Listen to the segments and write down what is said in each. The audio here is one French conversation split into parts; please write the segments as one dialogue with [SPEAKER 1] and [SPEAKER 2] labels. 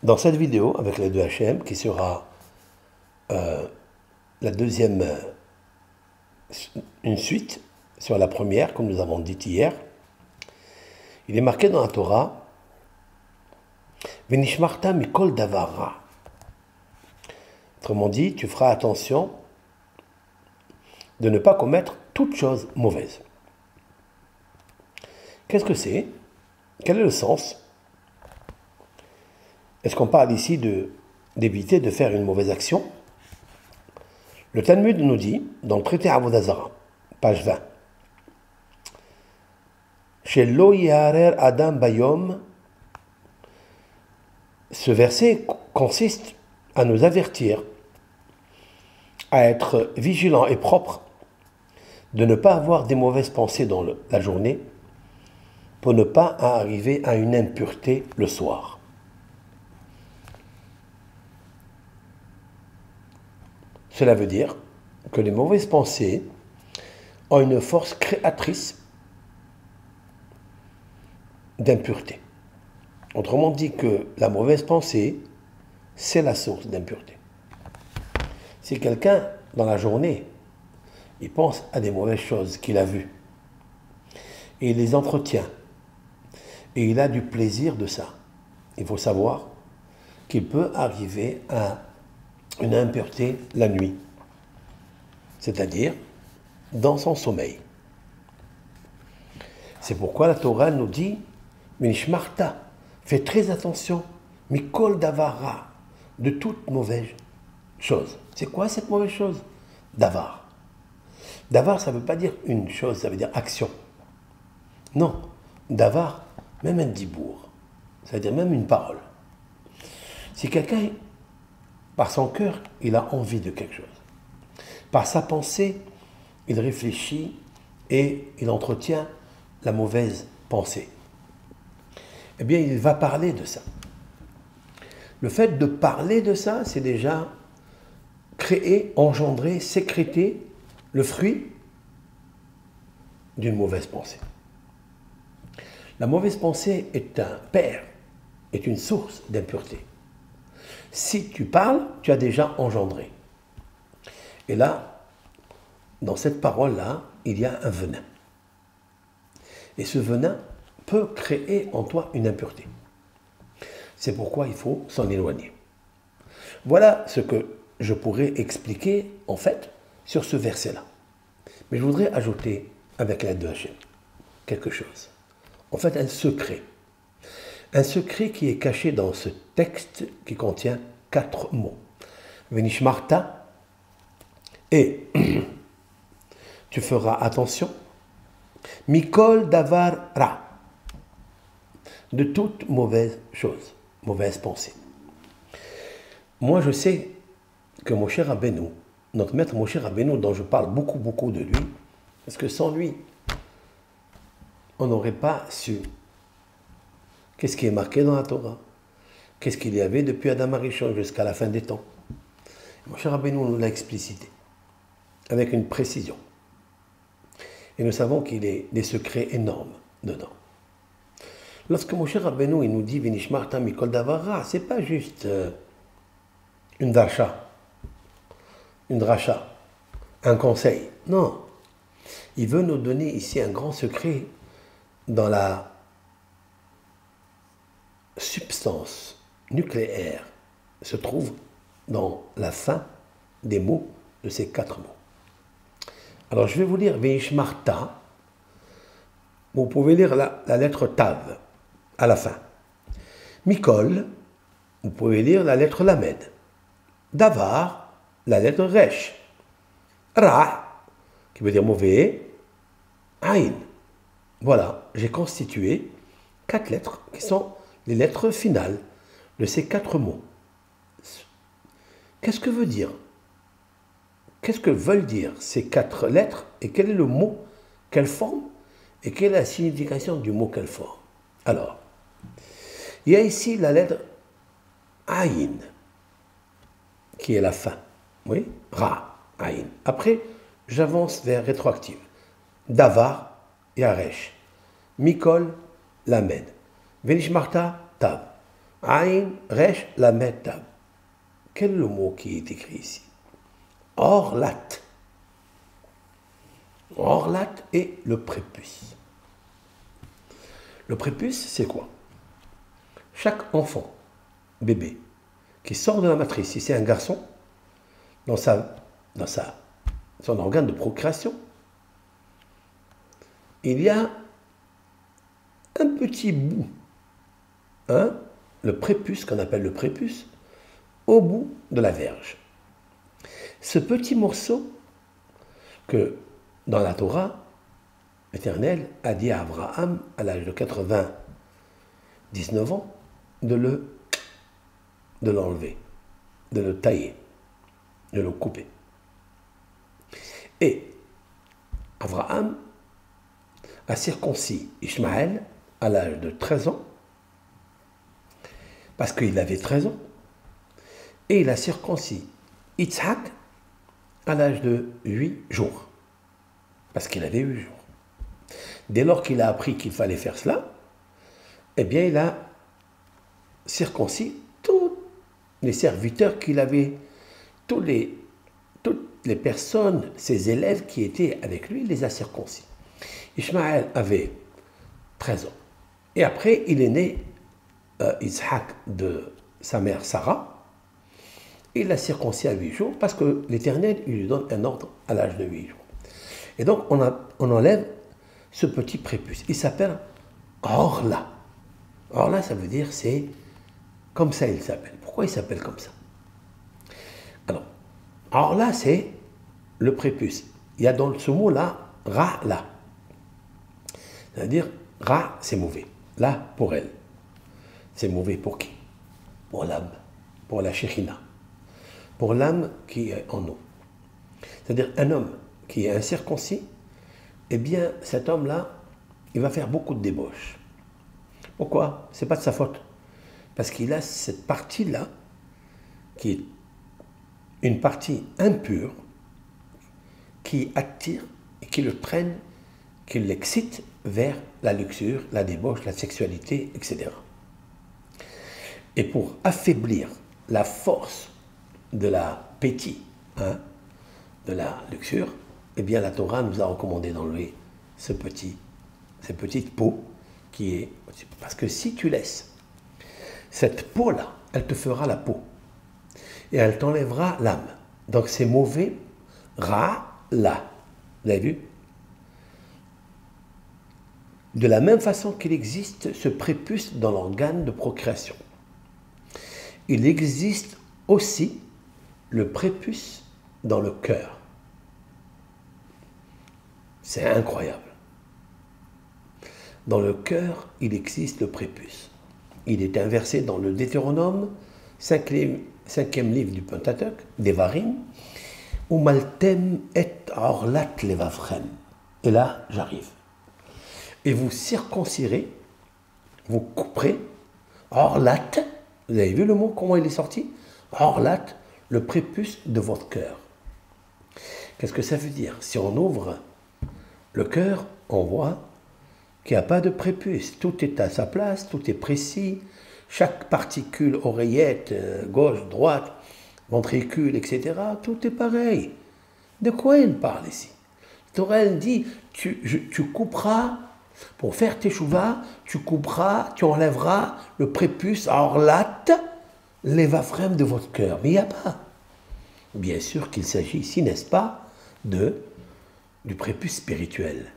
[SPEAKER 1] Dans cette vidéo, avec les deux HM, qui sera la deuxième, une suite sur la première, comme nous avons dit hier, il est marqué dans la Torah, Venishmarta mikol davara. Autrement dit, tu feras attention de ne pas commettre toute chose mauvaise. Qu'est-ce que c'est? Quel est le sens? Est-ce qu'on parle ici d'éviter de faire une mauvaise action? Le Talmud nous dit, dans le traité Avodah Zarah, page 20, chez Lo Yaharer Adam Bayom, ce verset consiste à nous avertir, à être vigilants et propres, de ne pas avoir des mauvaises pensées dans la journée, pour ne pas arriver à une impureté le soir. Cela veut dire que les mauvaises pensées ont une force créatrice d'impureté. Autrement dit que la mauvaise pensée, c'est la source d'impureté. Si quelqu'un, dans la journée, il pense à des mauvaises choses qu'il a vues, et il les entretient, et il a du plaisir de ça, il faut savoir qu'il peut arriver à une impureté la nuit, c'est-à-dire dans son sommeil. C'est pourquoi la Torah nous dit Minishmarta, fais très attention, mikol davara, de toute mauvaise chose. C'est quoi cette mauvaise chose? Davar. Davar, ça ne veut pas dire une chose, ça veut dire action. Non, davar, même un dibour, ça veut dire même une parole. Si quelqu'un, par son cœur, il a envie de quelque chose, par sa pensée, il réfléchit et il entretient la mauvaise pensée, eh bien, il va parler de ça. Le fait de parler de ça, c'est déjà créer, engendrer, sécréter le fruit d'une mauvaise pensée. La mauvaise pensée est un père, est une source d'impureté. Si tu parles, tu as déjà engendré. Et là, dans cette parole-là, il y a un venin. Et ce venin peut créer en toi une impureté. C'est pourquoi il faut s'en éloigner. Voilà ce que je pourrais expliquer, en fait, sur ce verset-là. Mais je voudrais ajouter, avec l'aide de Hachem, quelque chose. En fait, un secret. Un secret qui est caché dans ce texte qui contient 4 mots. Venishmarta, et tu feras attention, mikol davar ra, de toute mauvaise chose, mauvaise pensée. Moi, je sais que Moshe Rabbeinu, notre maître Moshe Rabbeinu, dont je parle beaucoup de lui, parce que sans lui, on n'aurait pas su qu'est-ce qui est marqué dans la Torah, qu'est-ce qu'il y avait depuis Adam Arishon jusqu'à la fin des temps. Moshe Rabbeinu nous l'a explicité, avec une précision. Et nous savons qu'il y a des secrets énormes dedans. Lorsque Moshe Rabbeinu il nous dit Venishmarta mikol davara, c'est pas juste une dracha, un conseil. Non. Il veut nous donner ici un grand secret dans la substance nucléaire, se trouve dans la fin des mots de ces 4 mots. Alors je vais vous lire Venishmarta. Vous pouvez lire la lettre Tav à la fin. Mikol, vous pouvez lire la lettre Lamed. Davar, la lettre Resh. Ra, qui veut dire mauvais. Aïn. Voilà, j'ai constitué 4 lettres qui sont les lettres finales de ces 4 mots. Qu'est-ce que veut dire? Qu'est-ce que veulent dire ces 4 lettres et quel est le mot qu'elles forment et quelle est la signification du mot qu'elles forment? Alors, il y a ici la lettre Aïn, qui est la fin. Oui, Ra, Aïn. Après, j'avance vers rétroactive. Davar, Yaresh. Mikol, Lamed. Venishmarta, Tav. Aïn, Resh, la Tab. Quel est le mot qui est écrit ici? Orlat. Orlat est le prépuce. Le prépuce, c'est quoi? Chaque enfant, bébé, qui sort de la matrice, si c'est un garçon, dans son organe de procréation, il y a un petit bout, le prépuce, qu'on appelle le prépuce, au bout de la verge. Ce petit morceau que, dans la Torah, l'Éternel a dit à Abraham, à l'âge de 99 ans, de l'enlever, de le tailler, de le couper. Et Abraham a circoncis Ishmaël à l'âge de 13 ans, parce qu'il avait 13 ans, et il a circoncis Yitzhak à l'âge de 8 jours, parce qu'il avait 8 jours. Dès lors qu'il a appris qu'il fallait faire cela, eh bien il a circoncis tous les serviteurs qu'il avait, toutes les personnes, ses élèves qui étaient avec lui, il les a circoncis. Ishmaël avait 13 ans. Et après, il est né Isaac de sa mère Sarah. Il l'a circoncis à 8 jours parce que l'Éternel lui donne un ordre à l'âge de 8 jours. Et donc, on enlève ce petit prépuce. Il s'appelle Orla. Orla, ça veut dire c'est comme ça il s'appelle. Pourquoi il s'appelle comme ça? Alors, Orla, c'est le prépuce. Il y a dans ce mot-là, Ra-la. C'est-à-dire, Ra, c'est mauvais. Là, pour elle. C'est mauvais pour qui? Pour l'âme, pour la Shekhinah, pour l'âme qui est en nous. C'est-à-dire, un homme qui est incirconcis, eh bien, cet homme-là, il va faire beaucoup de débauches. Pourquoi? Ce n'est pas de sa faute. Parce qu'il a cette partie-là, qui est une partie impure, qui attire et qui le traîne, qui l'excite vers la luxure, la débauche, la sexualité, etc. Et pour affaiblir la force de l'appétit, de la luxure, eh bien la Torah nous a recommandé d'enlever cette petite peau qui est... Parce que si tu laisses cette peau-là, elle te fera la peau. Et elle t'enlèvera l'âme. Donc c'est mauvais, ra-la. Vous avez vu? De la même façon qu'il existe ce prépuce dans l'organe de procréation, il existe aussi le prépuce dans le cœur. C'est incroyable. Dans le cœur, il existe le prépuce. Il est inversé dans le Deutéronome, 5e livre du Pentateuch, Devarim, Umaltem et orlat levavrem. Et là, j'arrive. Et vous circoncirez, vous couperez, orlat, vous avez vu le mot, comment il est sorti? Orlat, le prépuce de votre cœur. Qu'est-ce que ça veut dire? Si on ouvre le cœur, on voit qu'il n'y a pas de prépuce. Tout est à sa place, tout est précis. Chaque particule, oreillette, gauche, droite, ventricule, etc., tout est pareil. De quoi il parle ici? Torah dit, tu couperas, pour faire tes chouvas, tu couperas, tu enlèveras le prépuce orlat, l'évavrem de votre cœur. Mais il n'y a pas. Bien sûr qu'il s'agit ici, n'est-ce pas, du prépuce spirituel.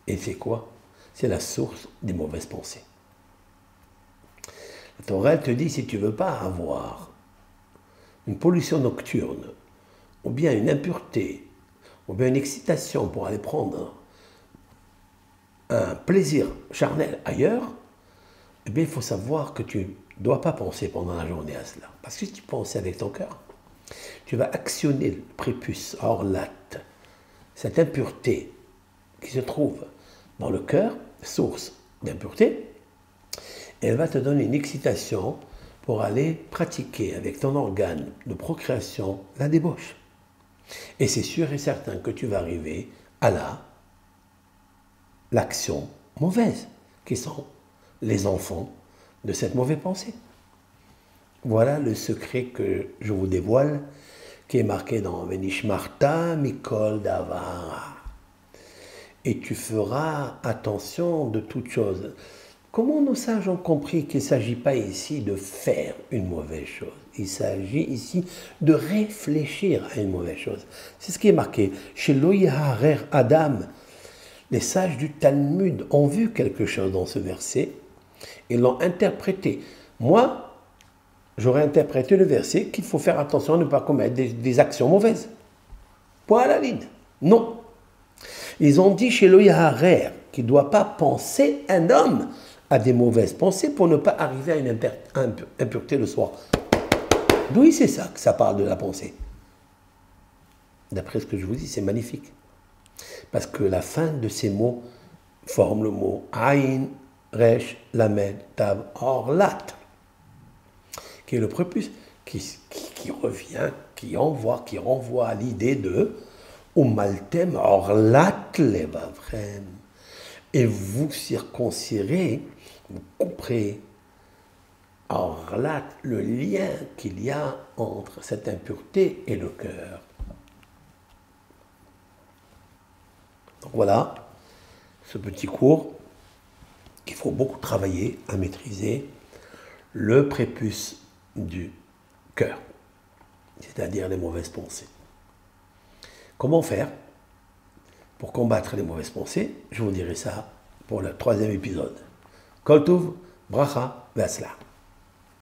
[SPEAKER 1] Et c'est quoi? C'est la source des mauvaises pensées. La Torah te dit, si tu ne veux pas avoir une pollution nocturne, ou bien une impureté, ou bien une excitation pour aller prendre un plaisir charnel ailleurs, eh bien il faut savoir que tu ne dois pas penser pendant la journée à cela. Parce que si tu penses avec ton cœur, tu vas actionner le prépuce orlat, cette impureté qui se trouve dans le cœur, source d'impureté, et elle va te donner une excitation pour aller pratiquer avec ton organe de procréation la débauche. Et c'est sûr et certain que tu vas arriver à l'action mauvaise, qui sont les enfants de cette mauvaise pensée. Voilà le secret que je vous dévoile, qui est marqué dans Venishmarta Mikol Davara. Et tu feras attention de toutes choses. Comment nos sages ont compris qu'il ne s'agit pas ici de faire une mauvaise chose. Il s'agit ici de réfléchir à une mauvaise chose. C'est ce qui est marqué. Chez Loïharer Adam, les sages du Talmud ont vu quelque chose dans ce verset et l'ont interprété. Moi, j'aurais interprété le verset qu'il faut faire attention à ne pas commettre des actions mauvaises. Point à la ligne. Non. Ils ont dit chez Loïharer qu'il ne doit pas penser un homme à des mauvaises pensées pour ne pas arriver à une impureté le soir. D'où c'est ça que ça parle de la pensée? D'après ce que je vous dis, c'est magnifique. Parce que la fin de ces mots forme le mot Aïn, Resh, Lamed, Tav, Orlat, qui est le prépuce, qui revient, qui renvoie à l'idée de Umaltem Orlat Levavrem. Et vous circoncirez, vous couperez Orlat, le lien qu'il y a entre cette impureté et le cœur. Donc voilà, ce petit cours qu'il faut beaucoup travailler à maîtriser, le prépuce du cœur, c'est-à-dire les mauvaises pensées. Comment faire pour combattre les mauvaises pensées? Je vous dirai ça pour le 3e épisode. Kol Tov, Bracha, Ve'atzlach.